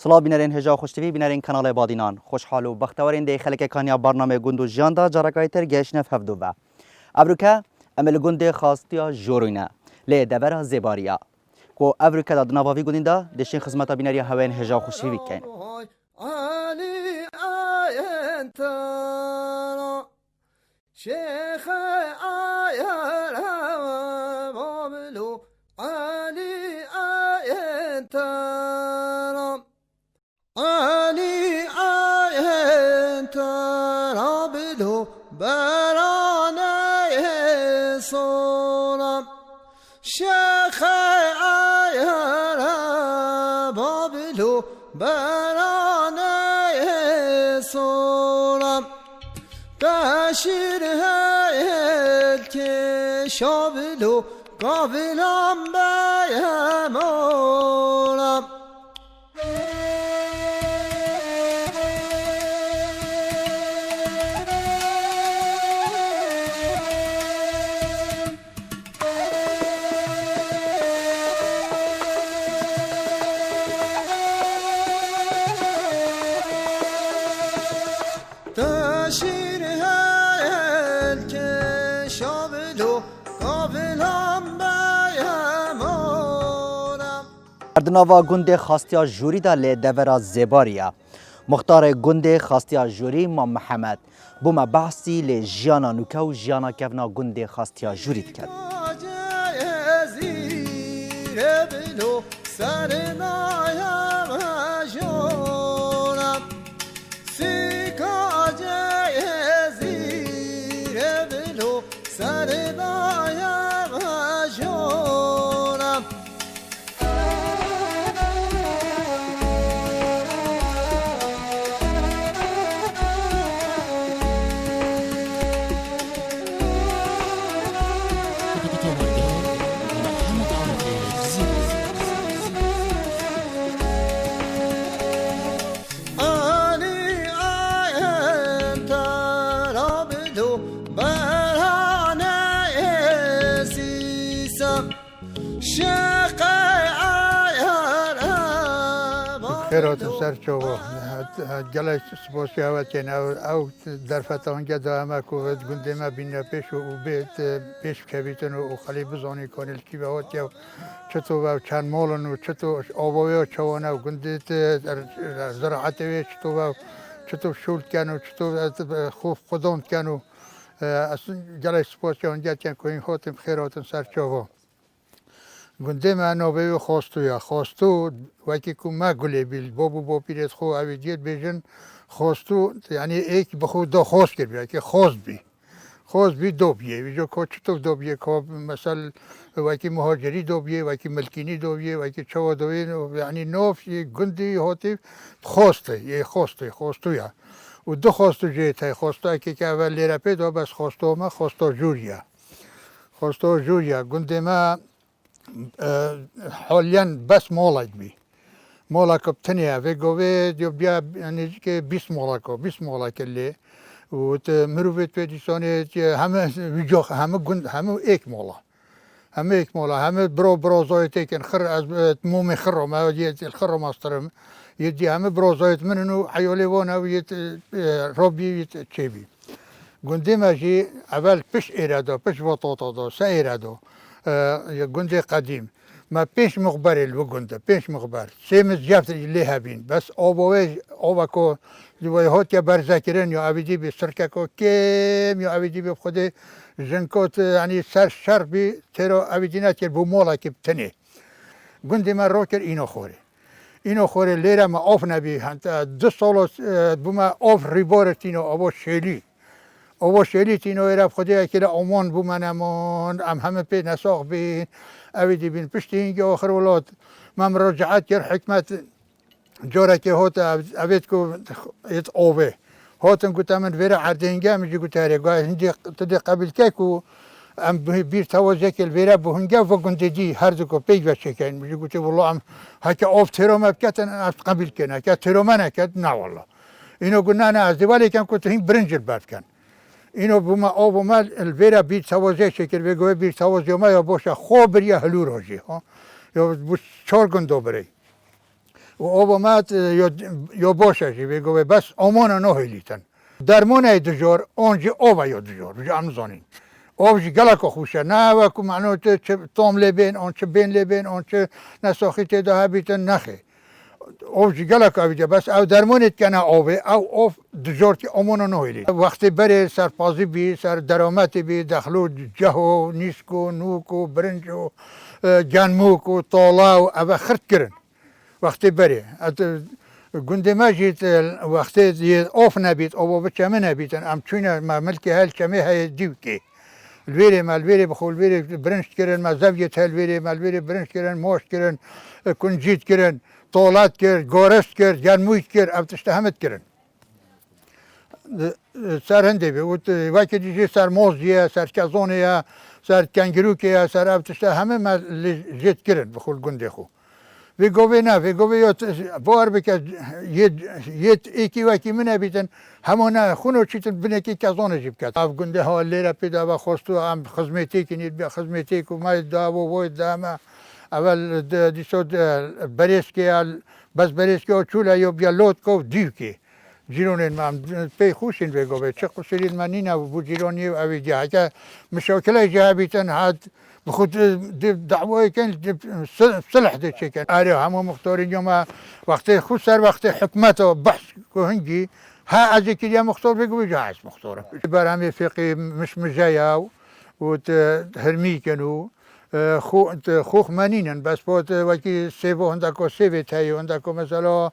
سلام بینرین هجا خوشتوی بینرین کانال بادینان خوشحال و بختوارین دی خلک کانیا برنامه گندو جیان دا جرقای تر گشنف هفدو و ابروکا عمل گند خاصتیا جوروینه لی دبر زباریا کو ابروکا دا دنواوی گندین دا دشین خدمت بینری هوین هجا خوشتوی بکن شيخ آير بابلو علي آيت علي آيت رابلو برانا صورم شيخ آير بابلو برانا صورم تشير هيل كشابلو قابلام بيمولم تشير هيل كشابلو قابلام بيمولم اردنوا گند خاصتیا جوری دا لی دبر زباریا مختار گند خاصتیا جوری ما محمد بوما بحثی لی جیانا نوکا و جیانا کفنا گند خاصتیا جوری دکد خیرات سر چوبا جلش سپاسی هوتین او در فتانگه دا همه کوت گنده ما بینه پیش و بیت پیش کبیتن و خلی بزانی کنیل کی به هات یا چطور و چند مالن و چطور آبایی و چوانه و گنده زراعت وی چطور شولد کن و چطور خوب خداند کن و جلش سپاسی آنجا کن که این هاتم خیرات سر چوبا گنده ما نوبه خواستو وکی که ما گلی بیل بابو با پیرت خو اویدیت بیشن خواستو یعنی ایک بخود دا خواست کرد که خواست بی دو بیه ویجا که چطور دو بیه که مثلا وکی مهاجری دو بیه وکی ملکینی دو بیه وکی چوا دو بیه یعنی نوف یه گندی هاتی خواستو یا و دو خواستو جیت های خواستو که اول لیره پیدا بس خواستو ما خواستو جوریا گنده ما حالیاً بس مالک بی مالک بتنیه و گوه دیو بیا یعنی که 20 مالک لی و مروفت پیدیسانه همه ویجا همه ایک مالا همه برازایت ایکن خر از موم خر ما یه خر ماسترم یه همه برازایت منو حیالی وانه و یه رابی چه بی گنده ماشی اول پیش ایرادا پیش وطاطا دا سه ایرادا گنده قدیم ما پیش مخبره الوگنده پیش مخبر سیمز جفت لیه بین بس آبا کو دوای هات یا برزکرن یا عویدی به سرکه کو کم یا عویدی به خود جنکات یعنی سر شر بی ترا عویدی نکر بو مالا که بتنه گنده من را کر اینو خوره لیره ما آف نبی 2 سال بوما آف ریبارت اینو آوا شیلی تینو ایراب خودی که امان بو منمان همه پی نساق بین اویدی بین پشتی اینگه آخر ولاد من مراجعت کرد حکمت جاره که هات اوید که ایت آوه هاتن گوت من ویره عردینگه میجی گوت هره گوه هندی تدی قبل که که ام بیر توازه که الویره بو هنگه و گنده دی هر دو که پیگ بشه کن میجی گوت والله ام هکه آف تیرام بکتن قبل کنه که تیرام نکد نه والله اینو گو نه از دیوالی کن که تو هین برنجل برد کن اینو بوما آب و مال الویره بیر توازه شکر بگوه بیر توازه ما یا باشه خواب بریا هلو راجی یا 4 گندو بری و اوبامت یا باشه جی بگو بس آمان نه هیلیتن درمان دجور آنجا آب یا دجور بجا امزانین آب جی گلک خوشه نه و که معنی چه تام لبین آن چه بین لبین آن چه نساخی تیدا هبیتن نخه آب جی گلک آبیده بس او درمانت کنه آبه او آب دجور که آمان نه هیلی وقتی بره سرپازی بی سر درامت بی دخلو جهو نیسکو نوکو برنجو گنموک و طالا و او خرد کرن وقتی بره گنده ما جیت وقتی آف نبید آبا بچه من نبیدن ام چونه ما ملکی هل کمی های دیو که الویره بخول الویره برنج کرن ما زویت الویره برنج کرن ماش کرن کنجیت کرن طالات کرد گارست کرد گرمویت کرد او تشتهمت کرن سر هنده بی وقتی دیجی سر موزیه سر کزانیه سر کنگروکیه سر او تشتهمه ما جیت کرن بخول گنده خو وی گوی نه وی گوی یا بار بکه یکی وکی من بیتن همون خونو چیتن بینه کی کزانه جیب کرد. اف گنده ها لیره پیدا و خواستو هم خدمتی کنید بیا خدمتی کو ما دا و وای دام اول دیسود بریسکی بس بریسکی چولا یا بیا لود کو دیو کی جیرونین من پی خوشین وی گوی چه خوشین من نینا و جیرونی اوی جا که مشاکل جا بیتن هاد بخود دعوای کن صلح ده چه کن آره همه مختارین یوم وقتی خود سر وقتی حکمت و بحث کنگی ها از یکی مختار بگو جا هست مختارم برای فقی مش مجایا و هرمی کنو خوخ منینن بس بود وکی سیو هندکو سیو تایو هندکو مثلا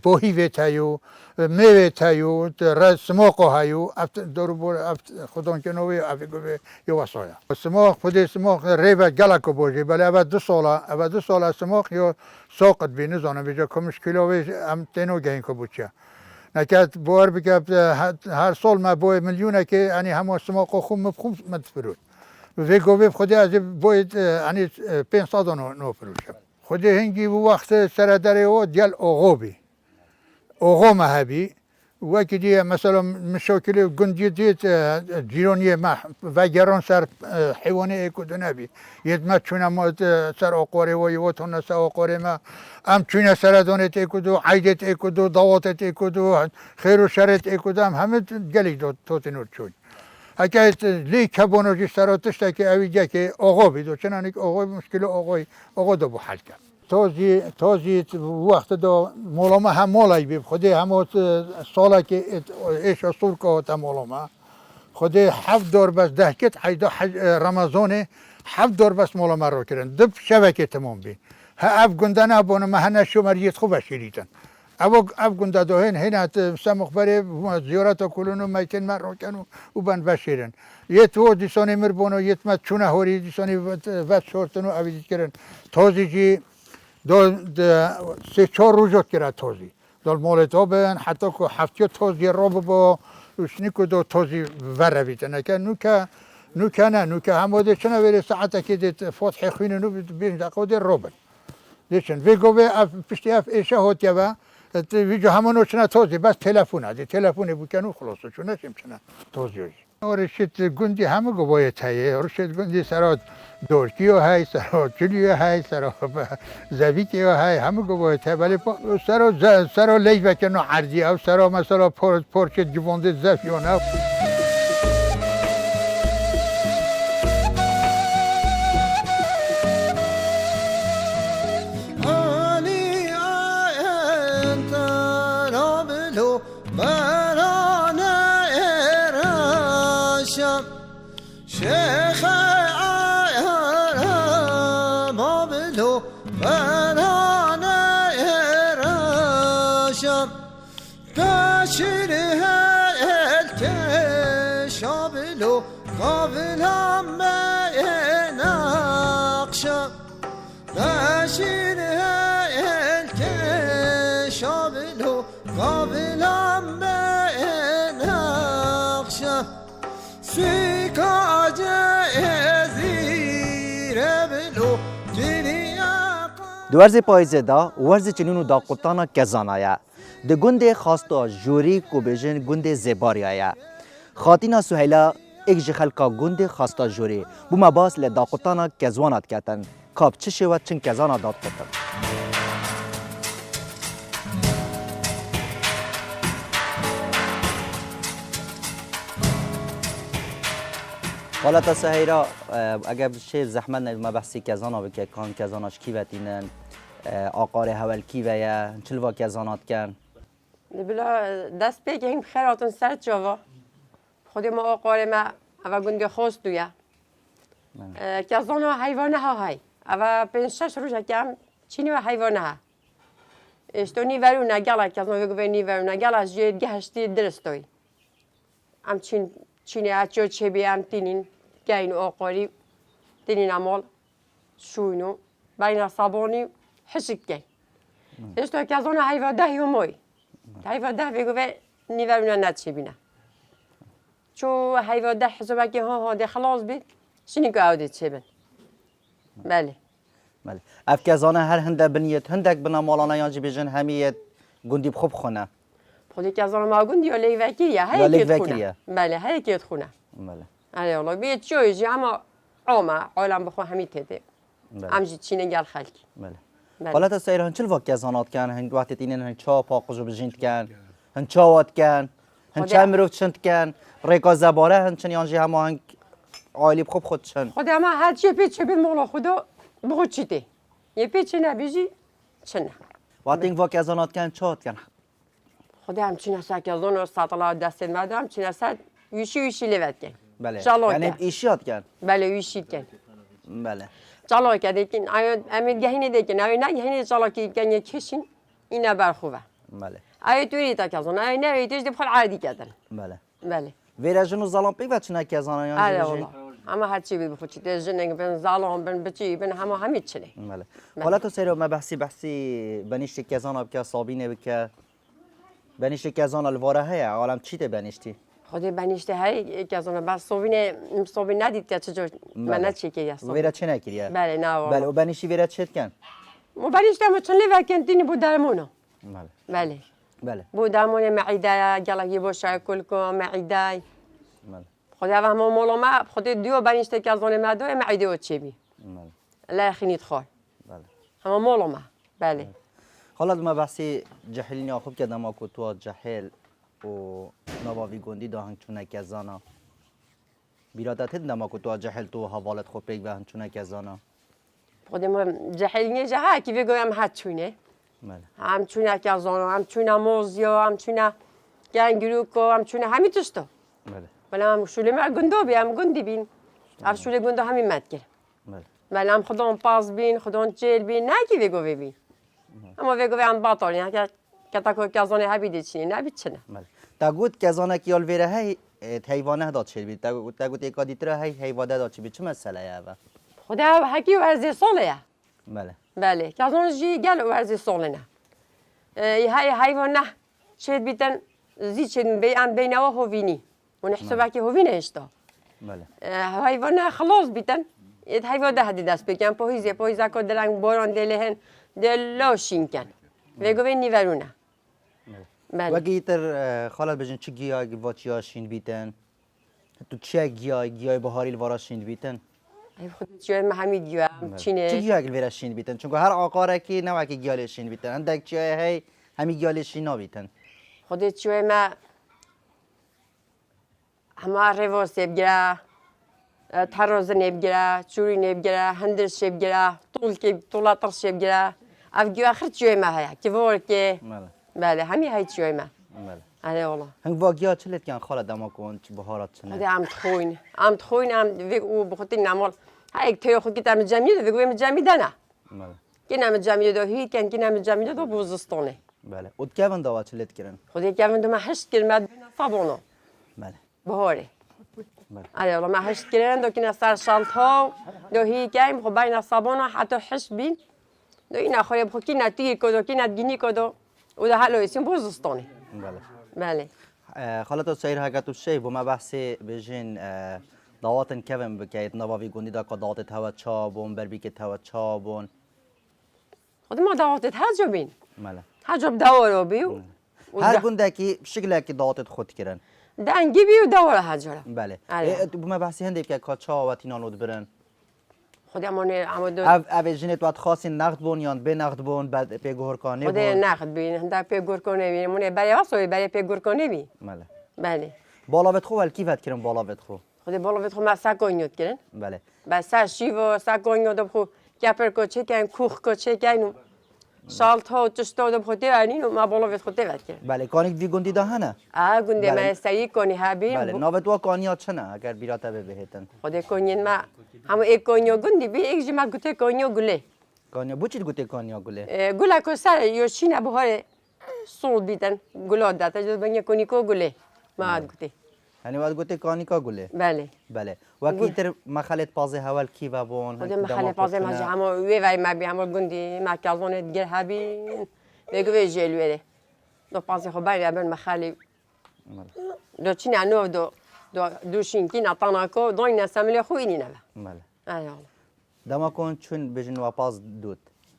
بوهی تایو میوه تایو رز سماقو هایو دورو بور خودان کنوی افیگو یو وسایا سماق خودی سماق ریو گلکو بوجی بله اول 2 سال سماق یا ساقط بی نزانه بیجا کمش کیلوی هم تینو گین کو بوچه نکات بوار بکه هر سال ما بوی میلیونه که یعنی همه سماقو خوب مفخوم مدفرود وی گوی خودی از باید یعنی 500 نو فروشم خودی هنگی وقت سر دره او دیال آقابی آقا مهبی وقتی دیگه مثلا مشاکل گندی دید جیرانی ما و گران سر حیوانی اکو دو نبی ید ما چونه ما سر آقاره و یوتون سر آقاره ما ام چونه سر دانت اکو دو عیدت اکو دو دواتت اکو دو خیر و شرط اکو دو همه گلی دو توتنور چون اگر لی کبانو جی سراتش تا که اویجا که آقا بیدو چنانه که آقا مشکل آقا دو حل کرد تازی وقت دو مولاما هم مالای بیم خودی همه سالا که ایش اصول که تا مولاما خودی 7 دور بس دهکت حیدا رمضان 7 دور بس مولاما رو کردن دب شبکه تمام بین ها اف گنده نبونه مهنه شماریت خوب شیریتن اف گنده دو هن سمخ بره زیارت کلونو میتن من رو کنو و بند بشیرن یه تو دیسانی مربونو یه مت چونه هوری دیسانی وقت شورتنو اویدید کردن تازی جی دو 3-4 روزت کرد تازی دال مالت ها بین حتی که 70 تازی را با وشنیکو دو تازی وره بیتن که نوکه همه چنه ولی ساعته که دید فتح خوینه نو بین دقیقه دی روبن دیشن ویگو به پشتی اف ایشه هات یا ویجو همونو چنه تازی بس تلفونه بکنو خلاصو چونه چنه تازی رشد گندی همه گو باید هایه رشد گندی سرات دورکی های سرات جلی های سرات زویکی های همه گو باید هایه ولی سرات لیج بکنو عرضی او سرات مثلا پرچه جوانده زفیانه شیخ بابلو بنانه راشم کشیر هل که شابلو قابلم نقشم کشیر هل که شابلو قابلم نقشم دوارز پاییزه دا ورز چنینو دا قطانا کزانایا ده گنده خواستا جوری کو بیجن گنده زباری آیا خاتینا سهیلا ایک جی خلقا گنده خواستا جوری بوما باس لی دا قطانا کزوانات کتن کاب چشه و چن کزانا داد کتن حالا تا سهیرا اگر بشه زحمت نه ما بحثی کزانا بکه کان کزاناش کی وتینن آقار هول کی ویا چلوا کزانات کن بلا دست بگیم خیراتون سر جوا خود ما آقار ما اول گنده خواست دویا کزانا حیوانه ها های اول 5-6 روز کم چینی و حیوانه ها اشتو نیورو نگلا کزانا بگو نیورو نگلا از جید گهشتی درستوی ام چینی اچو چه بیم تینین گین آقاری تینین امال شوینو بین صابونی حسک گین اشتو کزانا حیوان ده یوموی حیوان ده بگو نیورو نتچه بینه چو حیوان ده حسابه که ها ده خلاص بید شنی که عودت چه بین بله بله اف کزانا هر هنده بنیت هندک بنا مالانا یانجی بیجن همیت گندی بخوب خونه خودی کزانا ما گندی یا لیک وکیریه یا هی لیک کیت وکیریه. خونه بله هی کیت خونه بله آره والله بیت چویجی اما عامه عالم بخو همی تده بله امجی چینه گل خلکی بله بله. حالا تا سهیرا هن چلوا کزانات کن هن وقت تینن هن چا پاقجو بجینت کن هن چاوات کن هن خدا. چه مروف چند کن ریکا زباره هن چن یانجی همه هنگ عالی بخوب خود چن خود اما هر چی پیچ بین مولا خدا بخو چیته یه پیچ نبیجی چنه وقت این وا کزانات کن چات کن خود هم چینه سر کزانا سطلا دست مردم چینه سر ویشی لوت کن بله جلو یعنی کن ایشیات کن بله ویشید کن بله جلو کن دیکن امید گهینه دیکن اوی نه گهینه جلو کی گنی کشین اینه برخوبه بله اوی توی تا کزانا اوی نه اوی توی بخور عادی کردن بله بله ویرا جنو زالان پی و چنه کزانا یانجی آره بیجین والله اما هر چی بخو چیته جنگ بین زالان بین بچی بین همه چنه بله حالا تو سهیرا ما بحثی بنیشت کزانا بکه صابینه بکه بنیشت کزانا الواره هیا عالم چی ته بنیشتی خودی بنیشته هی کزانا بس صوبین ندید که چجور من نچی که یا ویرا چه نکریه بله نه بله والله و بنیشی ویرا چت کن مو بنیشته مو چن لیو کنتینی بود درمونو بله بله بله بود درمون معده گلگی باشه کل کو معده بله خودی هم مولا ما خودی دیو بنیشته کزانا ما دو معده و چی بی بله لا خینیت خال بله هم مولا ما بله حالا ما بحثی جهل نیا خوب کردم که تو جهل و نواوی گندی دا هنگ چونه کزانا بیرادت هدنم که تو جهل تو حوالت خوب پیگ و هنگ چونه کزانا خودی ما جهل نیجه ها کی بگویم هر چونه بله هم چونه کزانا هم چونه موزیا هم چونه گنگروکو هم چونه همی تشتو بله ولی هم شوله ما گندو بی هم گندی بین هم شوله گندو همین مد کرد بله ولی هم خودم پاس بین خودم جیل بین نه کی بگو بین اما بگو هم باطل نه که کتا که کزانه هبیده چی نه بیت چنه بله تا گوت کزانا کیال ویره هی حیوانه داد شد بید تا گوت یک دیتره هی حیوانه داد شد بید چه مسئله یه خدا حکی ورزی ساله بله بله کزانه جی گل ورزی ساله نه های حیوان نه شد بیتن زی چن بین و هوینی اون حسابه که هوینه اشتا بله حیوان نه خلاص بیتن ات حیوان ده هدی دست بکن پویزه که دلنگ باران دلهن دلاشین کن بگو بین نیورونه بله و گیتر خالد بجن چه گیاه واچیا شین بیتن تو چه گیاه بهاری الوارا شین بیتن ای خود چیه همه گیاه چه چینه گیاه الوارا شین بیتن چون هر آقاره کی نه که گیاه شین بیتن اندک چه هی همه گیاه شین نبیتن خود چیه ما همه رواس بگیره تراز نبگیره چوری نبگیره هندرش بگیره طول ترش بگیره اف گیاه آخر چیه ما هیا که وار که بله بله همه های چیه ما بله آره والله هنگ واگیا چلت کن خالد دما کن چه بهارات خود چنه هم تخوین هم و بخاطر نمال های توی خود کتام جمعی دو بگویم جمعی دنه بله کی نام جمعی دو هی کن کی نام جمعی دو بوزستانه بله ود کیون دوا چلت کرن خودی که من دو هشت کلمه صابونه بله بهاره بله آره والله ما هشت کلمه دو کنا سر شالت ها دو هی کیم خو بین صابونه حتی هشت بین دو این آخری بخو کی نتیجه کدو کی نتگینی کدو و ده حلو اسم بوزستانه بله بله خالد سیر هاگتو شی و ما بحثی بجین دعواتن کیون بکید نواوی گندی دا که دعوت هوا چابون بربی که هوا چابون خود ما دعوتت هجو بین بله هجو بدورو بیو هر گنده کی شکل کی دعوت خود کرن دنگی بیو دوره هجوره بله آره. ما بحثی هنده که کاچا و تینانود برن خودمون عمودو او جنت وقت خاصی نقد بون یا به نقد بون بعد پیگور کنه خود بون نقد بین هنده پیگور کنه بین مونه برای واسه برای پیگور کنه بی بله بله بالا بد خو ول کیفت کرن بالا بد خو خود بالا وقت ما ساکنیت کردن بله بس شیوا ساکنیت دو خو کپر کو چکن کوخ کو چکن شالت ها چشتا دو خو دیوانین و ما بالا وقت خود دیوان کردن بله کانیک وی گندی ده هنه گنده بله. ما سعی کنی هبین بله ناوت وا کانیا چنه اگر بیراته بهتن خود کنین ما هم یک کنیو گندی بی یک جمع گوته کنیو گله کانیا بو چی گوته کانیا گله گله کو سر یوشینا بهار سول بیتن گلاد داده جد بنی کنی کو گله ما گوته یعنی وقت گوته کانیکا گله بله بله و کیتر مخالت پازه هول کی و بون خود محل پازم هج همه وی وی ما بی همه گندی ما کازونه دیگر هبین بگو وی جلوه دو پازه خو بری ابن مخالی دو چین انو دو شینکی نتانا کو دو این سملی خو اینی نه بله ایوه دما کن چون بجن و پاز دود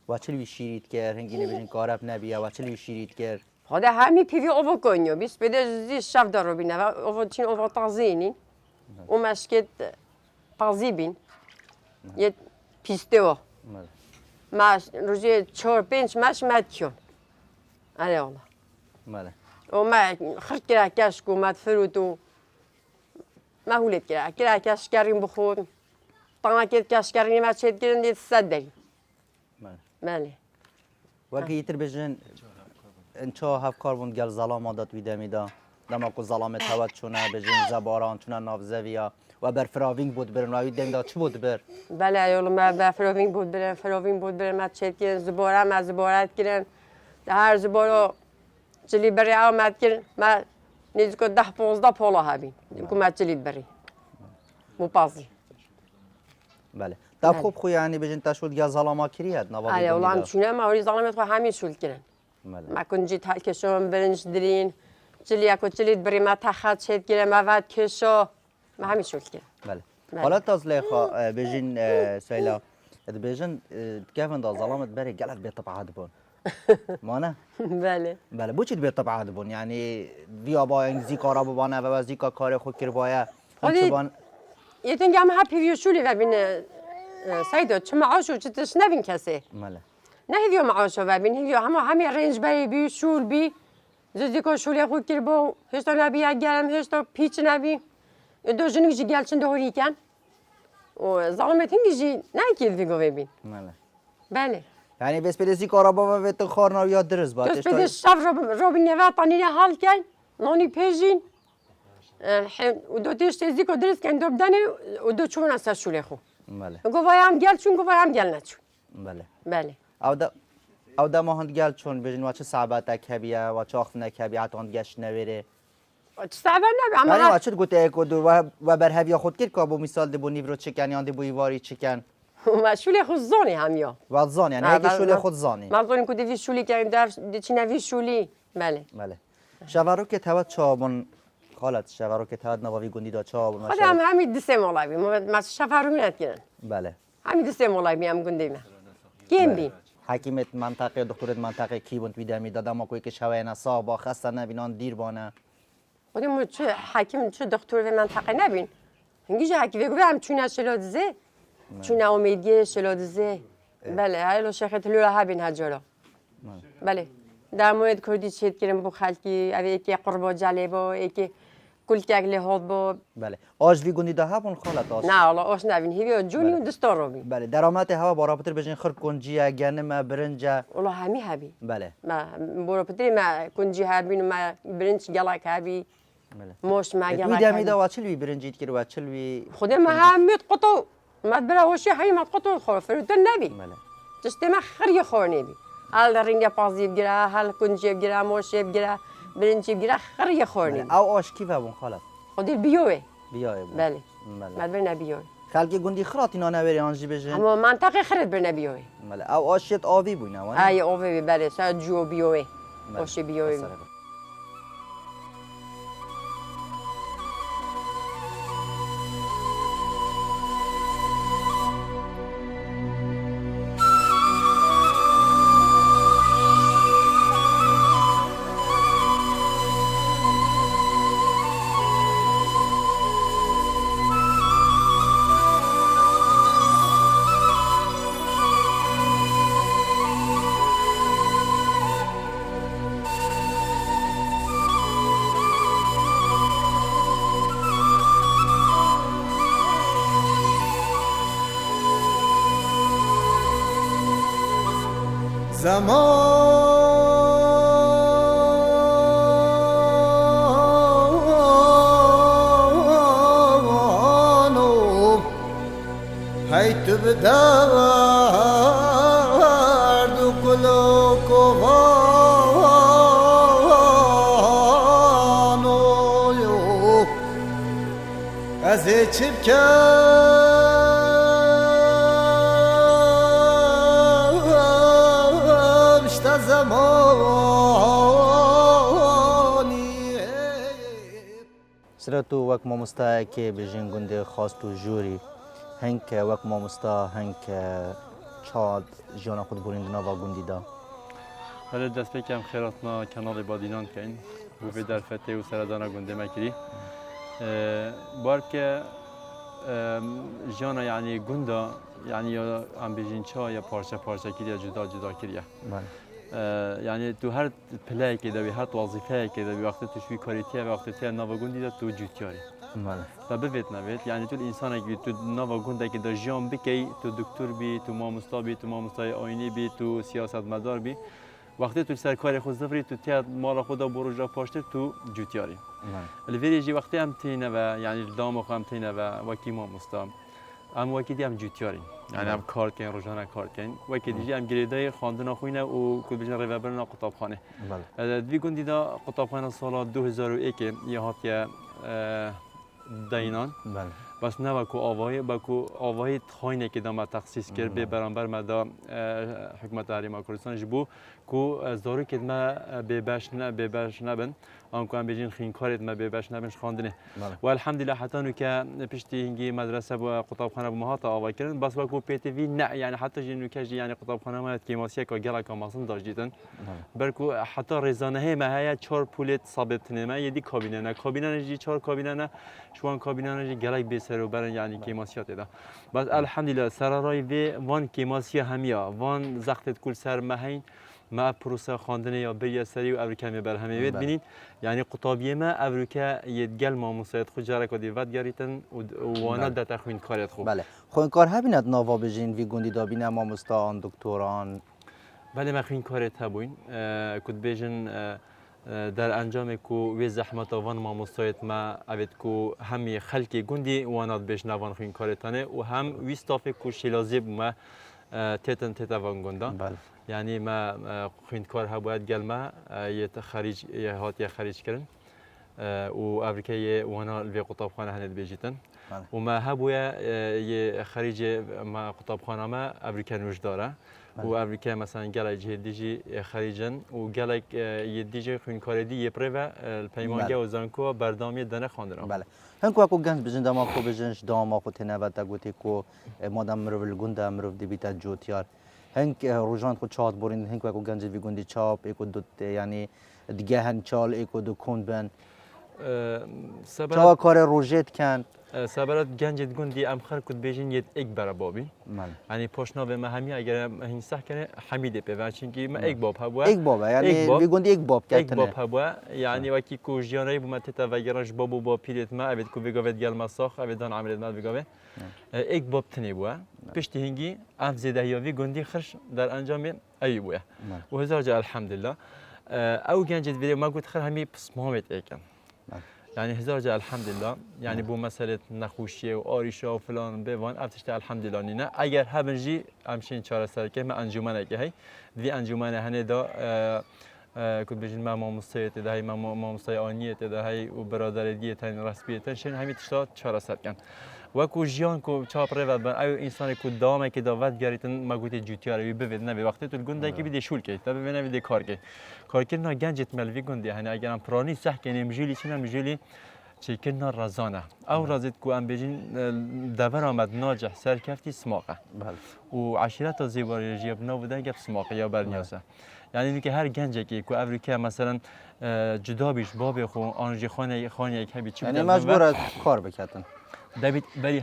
و چلوی شیرید کرد هنگینه بجن کارب نبیا و چلوی شیرید کرد خود همی پیوی اوو کنیو بیس بده زی شف دارو بینه و اوو چین اوو تازینی و مشکت تازی بین یه پیسته و بله ماش روزی 4-5 ماش ماتیون آره والله بله و ما خرج كرا كاش مات فروتو ما هو لك كرا كاش كارين بخور طبعا كيت كاش كارين ما تشد كرين دي تصدق بله مالي و کیتر بجن انچا هف کاربون گل ظلام داد ویده میدا دما کو ظلامت هوت چونه بجن زباران چونه نافزویا و بر فراوینگ بود برن و ویدم دا چی بود بر بله يقول ما بفروين بود برن فروين بود برن ما تشد كرين زبورة ما زبورات كرين ده هر زبورة جلي بري عاو ما كرين ما نيزكو 10-15 بولا هابين يقول ما جلي بري مو بازي بله تا خوب خو یعنی بجن تشود گل ظلاما کریاد نوابی آره والله هم چونه ما اولی ظلمت خو همین شول كرين بله ما كنت جيت هالكشون برنج درين جلي اكو جلي بري ما تخات شد كرين ما فات كشو ما همین شول كرين بله بله. حالا تازلیخا بجن سیلا بجن کفن دا ظلامت بری گلت به طبعات بون ما نه بله بله بو چی به طبعات بون یعنی ویا با انگزی کارا ببانه و وزیکا کار خود کر باید خودی- بان يتنجا ما هابي فيو شولي فابين سيدو تشما عاشو تتش نبين كاسي بله نه هيفيو معاشو فابين هيفيو همي رينج بري بي شول بي زديكو شولي خو كيربو هشتو نبي اگرم هشتو پیچ نبي دو جنوك جي گالچن دو هوري كان و ظلمت هنگي جي نايكيد فيگو فابين بله بله یعنی بس بدی کارا با و تو خارنا یا درس با دوست بده شاف روبين نواتاني حال كان نوني بيجين ودو تيش تزيكو درس كان دو بداني ودو چون اسا شولي خو بله گوایم گل چون گوایم گل نچون بله بله او دا ماهند گل چون بجن و چه صعبت کبیه و چه آخف نکبیه حتی آن گشت نویره صعبه نبی یعنی اما و چه گوته اکو دو و بر هویا خود کرد که بو مثال دی بو نیورو چکن یا دی بو ایواری چکن ما شولی خود زانی همیا و زان یعنی هیچ شوله خود زانی ما زانی کدی وی شولی که در چی نوی شولی بله بله شورو که توت چابون خالت شورو که توت نواوی گندی دا چابون خود هم همین دسته مالای بی ما شفارو میاد کنن بله همین دسته مالای بی هم گنده ما کیم بی حکیمت منطقه دکترت منطقه کی بوند ویده میداد اما کوی که شوه نسا با خسته نبینان دیر بانه خودی ما چه حکیم چه دکتر و منطقه نبین هنگی جا حکی بگو هم چونه شلادزه چونه امیدگی شلادزه بله هایلو شیخت لولا هبین هجارا بله در مورد کردی چیت کردم بو خالکی اوی یکی قربا جلیبا یکی کل کگلی هاد با بله آج وی گندی دا هبون خالت آج نه الله آش نبین هیوی جونی و دستار رو بین بله درآمد هوا بارابطر بجن خرد کنجیه گنم برنجه والله همی هبی بله ما برو پتری ما کنجی هبین و ما برنج گلک هبی بله موش ما گلک ویده هبی میدا و چلوی برنجیت کرد و چلوی خودم ما همیت قطو ما برا هوشی هایی ما قطو خور فروتن نبی بله تشتی ما خری خور نبی حال رنگ پازی بگیره حال کنجی بگیره موش بگیره برنجی بگیره خری خور بله نبی او آش کی بون خالت خودی بیوه بیای بود بله بله ما برنا بیوه خلقی گندی خراتی نانه بری آنجی بجن اما منطقه خرد برنا بیوه بله او آشیت آبی بوی نه ای اوه بله سر جو بیوه باشه بیوه زمانو هيت بدرد وكلك وانو ازيت بكم اشتا زماني سرتو وەک مامۆستایەکێ بێژین گوندێ خواست و ژووری هەنکە وەک مامۆستا هەنکە چاد ژیانە خود بڕین ناوا گوندیدا هەلە دەستپێکم خێراتنا کەناڵی بادینان کەین بۆ بێ دەرفەتێ و سەردانە گوندێ مەکری بارکە ژیانە یعنی گوندا یعنی ئەم بێژین چا یا پارچە پارچەکیریە جودا جودا کریە یعنی تو هەر پلەیەکی دەبی هەر وەزیفەیەکی دەبی وەختە توشوی کاریتیە وەختە ناوا گوندیدا تو جوتیاری و ببێت نەبێت یعنی تو ئینسانێکی تو ناوا گوندێکیدا ژیان بکەی تو دکتۆر بی تو مامۆستا بی تو مامۆستای ئاینی بی تو سیاسەتمەدار بی وقتی تو سرکاری خود زفری تو تیاد مال خدا بروجا پاشته تو جوتیاری. الویریجی وقتی هم تینه و یعنی دام خو هم تینه و وکی ما مستام. ام وکی دی هم جوتیاری. یعنی هم کار کن روزانه کار کن. وکی دیگه هم گریده خواندن خوینه و کل بجن ریبرنا کتابخانه. دوی گوندی دا کتابخانه سال 2001 یه هاتیه دینان. بس نه وکو آوای خاینه که دام تخصیص کرد به برانبر مدا حکمت حریم کردستان جبو کو ضروری که ما به باش نبن آن که هم بیشین خین کارت ما به باش نبنش خواندنه و الحمدلله حتی نو که پشتی هنگی مدرسه و کتابخانه با مهات آوای کردن بس وکو پیتوی نه یعنی حتی جنو که یعنی کتابخانه ما کیماسیه که گلا کاماسن داشتن برکو حتی رزانه ما هیا 4 پولت ثابت نما یدی کابینه نه کابینه نجی 4 کابینه نه شوان کابینه نجی گلای سر برن یعنی کیماسیات ده بس الحمدلله سرارای وان کیماسی همیا وان زختت کل سر مهین ما پروسه خواندنه یا به سری و امریکا میبر همه بید ببینید یعنی قطابیه ما امریکا یدگل ما مساعد خود جرا کدی ود گریتن و وانا دت خوین کارت خوب بله خوین کار هبیند ناوا بجین وی گوندی دابینه ما مستان دکتران بله ما خوین کارت هبوین کد بجن در انجام کو وی زحمت وان ما مستعد ما اوید کو همی خلقی گوندی وانات بیش نوان خوین کارتانه و هم وی استافه کو شلازیب ما تیتا وان گوندا یعنی ما خوین کار ها باید گل ما یه خارج یه هات یه خارج کردن و امریکای وانا وی کتابخانه هند بیجیتن و ما ها باید یه خارج ما کتابخانه ما امریکا نوش داره و امریکا مثلا گلای جهدیجی خارجن و گلای یدیجی خوین کار دی یه پرو پیمانگه و زنکو بردامی دنه خواندن بله هنگو کو گنج بجن دما کو بجنش دما کو تنوات گوتی کو مادام مرو گوندا مرو دی بیت جوتیار هنگ روزان کو چات برین هنگ کو گنج وی گوندی چاپ اکو دوت یعنی دیگه هن چال اکو دو کون بن چاوا کار روجت کن سبارت گنجت گوندی ام خر کد بیجین یه ایک برا بابی یعنی پشنا به مهمی اگر هین سح کنه حمیده به وچین کی ما ایک باب هوا ایک باب یعنی وی گوندی ایک باب ایک باب هوا یعنی وکی کو جیانای بو مت تاوگرانش بابو با پیرت ما اوید کو بگاوید گل مساخ اوید دان عملیات ما بگاوه ایک باب تنی بوا پشت هنگی ام زده یا وی گوندی خرش در انجام ای بوا و هزار جا الحمدلله او گنجت ویدیو ما گفت خر همی پسمامت ایکن يعني هزار جا الحمد لله يعني بو مسألة نخوشية وآريشة وفلان بيوان أفتشت الحمد لله نينا أجر هبنجي أمشين شارع سركه ما أنجمنه كهي ذي أنجمنه هني دا كنت بجين ما مستيت ده هاي ما مستيانية ده هاي وبرادر دية تاني رسمية تنشين همي تشتات شارع سركن وكو جيان كو چاپ رود بن او انسان کو دامه که داوت گریتن مگوتی جوتیاری ببید نه وقتی تو گنده کی بیده شول کی تا ببینه بیده کار کی کار کردن گنجت ملوی گنده یعنی اگر ام پرانی صح کنه مجلی چنم مجلی چی کردن رزانه او رازت کو ام بجین دور آمد ناجح سرکفتی سماقه و عشیرت زیبایی جیب نو بوده گپ سماقه یا برنیاسه یعنی اینکه هر گنجی که کو امریکا مثلا جدا بیش باب خو آنجی خانه یک هبی چی یعنی مجبور کار بکتن دبیت بری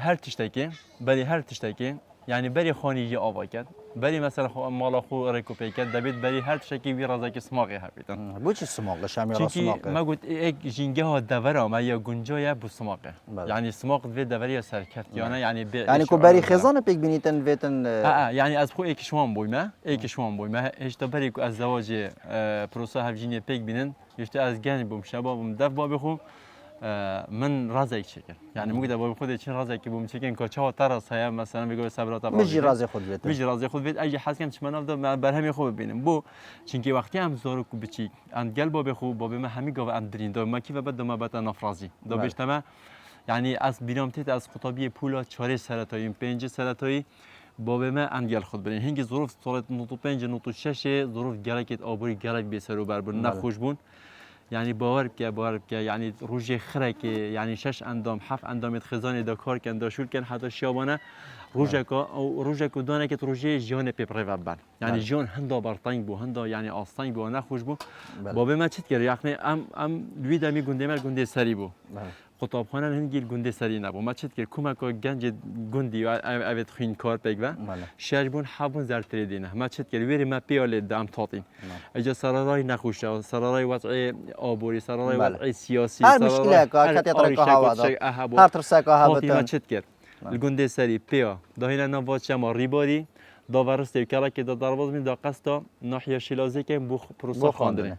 هر تشتکی یعنی بری خانیجی آوا کرد بری مثلا مالا خو رکوپی کرد دبید بری هر شکی وی رازه که سماقی هبیدن بو چی سماقه شمی را چونکی سماقه ما گفت یک جینگه ها دور ما یا گنجای بو سماقه بله. یعنی سماق وی دوری سرکت یعنی یعنی کو بری خزانه پیک بینیتن ویتن یعنی از خو ایک شوان بویمه ایک شوان بویمه هشتا بری کو از زواج پروسه هفجینی پیک بینن هشتا از گنج بوم شبا بوم دف بابی خو من رازی چکن یعنی میگه بابی خود چین رازی که بوم چکن که چه تراس های مثلا میگه صبرات میجی رازی خود ویتن میجی رازی خود وید اگه حس کنم چمن افدا بر همین خوب ببینم بو چونکی وقتی هم زارو کو بچی اند گل بابی خو بابی ما همین گاو اند درین دو ما کی و بعد ما بعد نفرازی دو بیشتر یعنی از بیرامتیت از خطابی پولا 4 سرطایی 5 سرطایی بابی ما انگل خود برین هنگی ظروف صورت نوتو 5 نوتو 6 ظروف گرکت آبوری گرک بیسرو بربر نخوش بون یعنی باور که یعنی روز خره که یعنی 6 اندام 7 اندامت خزانه دا کار کن دا شول کن حتی شیابانه روزه که دانه که روزه جان پیپره وبر یعنی جان هندا برتنگ بو هندا یعنی آستنگ بو نخوش بو بابی ما چیت کرد یعنی ام دوی دمی گنده مر گنده سری بو خطابخانه هنگی گنده سری نبو ما چیت کرد کمک گنج گندی و اوت خین کار پیگو شجبون حبون زرتری دینه ما چیت کرد ویری ما پیاله دام تاطین اجا سرارای نخوشه سرارای وضع آبوری سرارای وضع سیاسی هر مشکلی که کتی طرق هوا داد هر ترسه که هوا داد ما چیت کرد الگنده سری پیا دهینا نواد شما ریباری داورسته کلا که دارواز می دا قستا ناحیه شیلازی که بو پروسا خواندنه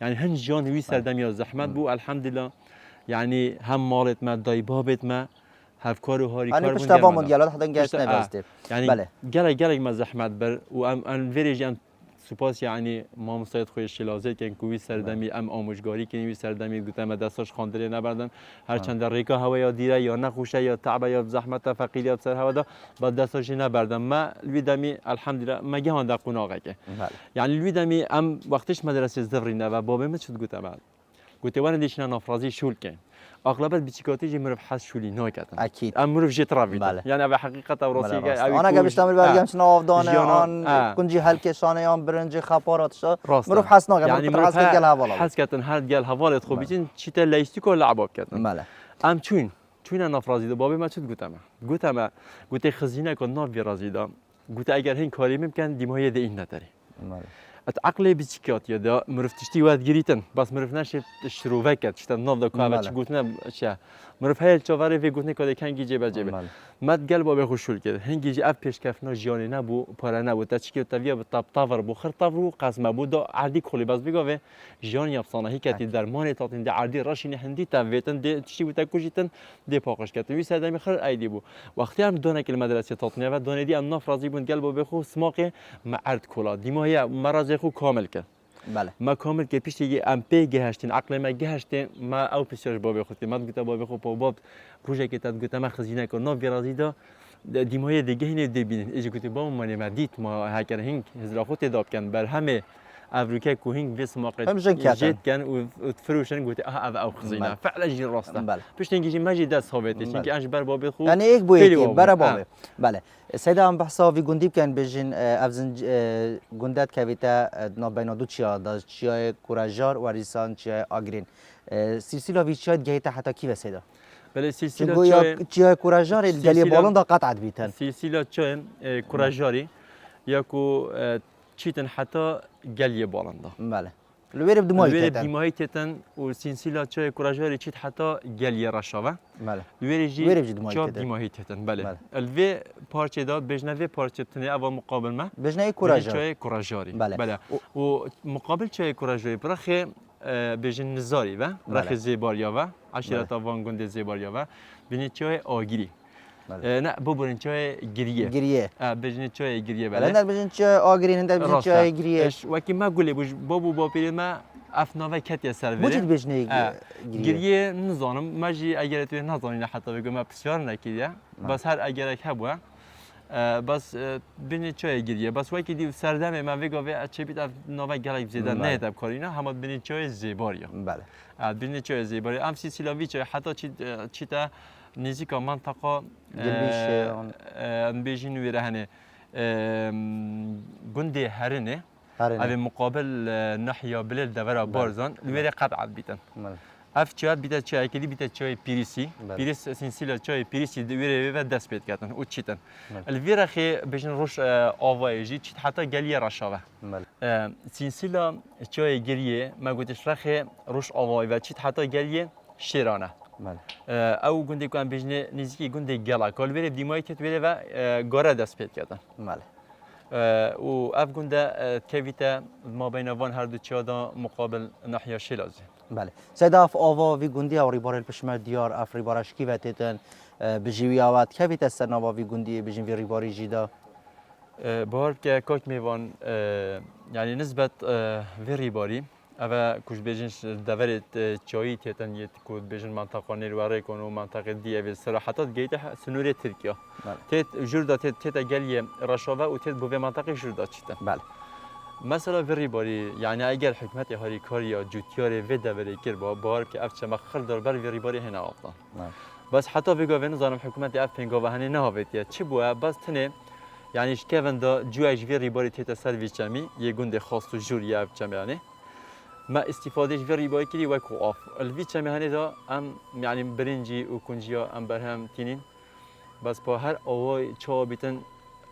یعنی هنج جان وی سردم یا زحمت بو الحمدلله یعنی هم مالت ما دای بابت ما هفکار و هاری کار یعنی پشت با مونdialات حدا گشت نوسته یعنی بله گله ما زحمت بر و ام ویریجن سپاس یعنی ما مستعد خوی شیلازه که کوی سردمی ام آموزگاری که وی سردمی گفتم دستاش خواندره نبردن هر چند در ریکا هوا یا دیره یا نخوشه یا تعب یا زحمت فقیری یا سر هوا دا با دستاش نبردن ما الویدمی الحمدلله ما گهان در قناقه که یعنی الویدمی ام وقتش مدرسه زفرینه و بابم چه گفتم گفته وارد دیشنا نافرازی شول کن اغلبیت بیچیکاتی جی مرف حس شولی ناکتن اکید ام مرف جت رابید یعنی به حقیقت اوراسی که آن اگه بیشتر برگم چه نافدانه آن کنجی هلکشانه آن برنج خپارات شد مرف حس ناکتن یعنی مرف حس گل حواله حس کتن هر گل حوالت خوب بیچین چیت لیستیکو لعباب کتن بله ام چون نافرازی بابی ما چت گفتم گفته خزینه کن ناف ویرازیدا گفته اگر هین کاری ممکن دیمای ده این نداری عقل بیچیکات یا دا مرف تشتی واد گریتن بس مرف نشه شروع کرد شتن ناف دا کوه چی گفتن چه مرف هیل چواره وی گفتن که کنگی جیب جیب مد گل بابی خوشول کرد هنگی جی اف پیش کفنا جیانی نبو پاره نبو تا چی که تاویا به تاور بخور تاورو قسم بود دا عادی کلی بس بگاوه جیانی افسانه هی کتی درمان تاتین دا عادی راشین هندی تاویتن دی چی بود کجیتن دی پاکش کرد وی سردمی خر ایدی بو وقتی هم دونه که مدرسه تاتنه و دونه دی ام ناف رازی بون گل بابی خو سماق معرض کلا دیمای مرز خو کامل کرد بله ما کامل که پیش دیگه ام پی گهشتین عقل ما گهشتین ما او پیشش بابی خود ما گفت بابی خو باب روزی که تاد گفت ما خزینه کن ناف ویرازی دا دیمای دیگه اینه دیبینین اجی گفت بابا من ما دیت ما هکر هنگ هزار خود داد کن بر همه افریقا کوهینگ ویس موقع جد کن و فروشن گفت او خزینه فعلا جی راسته پیش دیگه ماجی دست هاویتش اینکه انش بر بابی خو یعنی یک بویی بر بابی بله سیدا ام بحثا وی گندی کن بجن افزن گندت کویتا نابینا دو چیا دا چیا کوراژار و ریسان چیا آگرین سلسله وی چیا گیتا حتی کی وسیدا بله سلسله چیا کوراژار گلی بالون دا قطعت بیتن سلسله چیا کوراژاری یا کو چیتن حتی گلی بالون دا بله لویر بدمایی تتن و سلسله چای کوراژاری چیت حتی گلی رشاوه بله لویر جی چاب دیمایی تتن بله الوی پارچه داد بجنوی پارچه تنی اول مقابل ما بجنوی کوراژاری چای کوراژاری بله و مقابل چای کوراژاری برخه بجن نزاری و برخه زیباریا و عشرت وان گنده زیباریا و بینی چای آگیری نه ببرین چای گریه بجن چای گریه بله نه بجن چای آگرین هندر بجن چای گریه وکی ما گلی بابو باپیل ما افناوه کتی سر وره بوجد بجنه گریه نزانم ماجی اگر توی نزانین حتی بگم ما بسیار نکیده بس هر اگر که بوه بس بینی چای گریه بس وکی دی سردمه ما وگاوه چه بیت افناوه گلک زیده نه تب کارینا همه بینی چای زیباریا بله بینی چای زیباری ام سیسیلاوی چای حتی چی تا نزدیک منطقه بیشین ویره هنه گنده هرنه اوی مقابل ناحیه بلد دورا بارزان ویره قطعت بیتن اف چای بیت چای کلی بیت چای پیریسی بله. پیریس سینسیل چای پیریسی دویره و دست پید کردن او چیتن الویرا خی بجن روش آوایجی چیت حتی گلی رشاوه بله سینسیلا چای گریه ما گوتش رخی روش آوای و چیت حتی گلی شیرانه بله او گنده کن بجن نزدیکی گنده گلا کال ویره دیمای تیت ویره و گاره دست پید کردن بله و اف گنده کویتا ما بین وان هر دو چیادا مقابل ناحیه شیلازه بله سیداف آوا وی گوندی آوری بار الپشمر دیار افری بارش کی وتتن بجیوی آوات که ویت است نوا وی گوندی بجین وی ریباری جیدا بار که کاک میوان یعنی نسبت وری باری اما کش بیشنش دورت چایی تیتن یه کود بیشن منطقه نیرواره کنو منطقه دیه و صراحتات گیته سنوری ترکیه تیت جردا تیت گلیه رشاوه و تیت بوی منطقه جردا چیته بله مثلا وری باری یعنی اگر حکمت هاری کاری یا جوتیاری و دوری کر با بار که افچه مخر دار بر وری باری هنا آفتا بس حتی بگو نظام حکومت اف پنگا و هنی نهاویتیه چی بوه بس تنه یعنی شکوند دا جویش وری باری تیت سرویس چمی یه گنده خاص و جوری اف چمی یعنی ما استفادهش وری باری کلی و کوآف الوی چمی هنی دا ام یعنی برنجی و کنجیا ام برهم تینین بس با هر آوای چا بیتن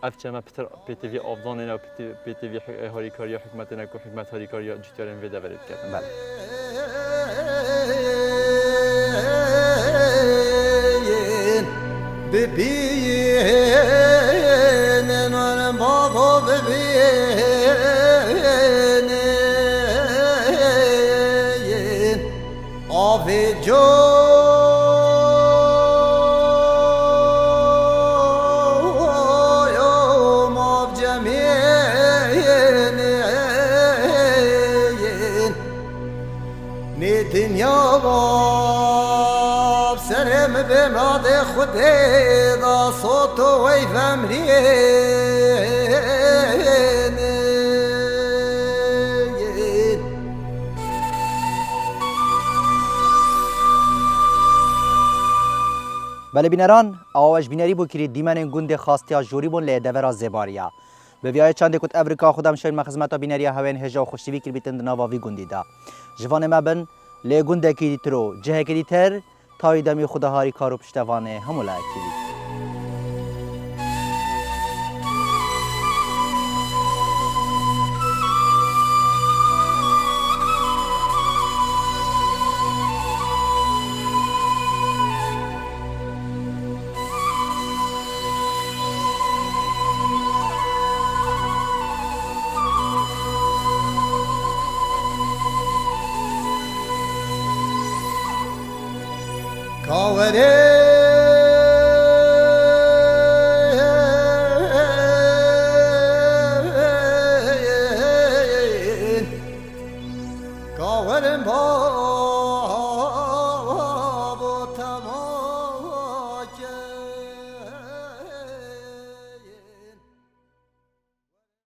افچه ما پتوی آفدان نه پتوی هاری کاریا حکمت نه کو حکمت هاری کاریا جوتیارن ویدا برید کردن بله ببین نان بابا ببین آب جو دنیا باب سرم به ماد خود دا صوت و وی فمرین بله بینران آواج بینری بو کری دیمن گوند خاصتیا جوری بون لی دورا زباریا به ویای چند کت افریقا خودم شاید مخزمتا بینری هاوین هجا و خوشتیوی کر بیتند نواوی گوندی دا جوان ما بن لی گونده کی دیترو جه کی دیتر تای دمی خداهاری کارو پشتوانه همولا اکیدی کاورم با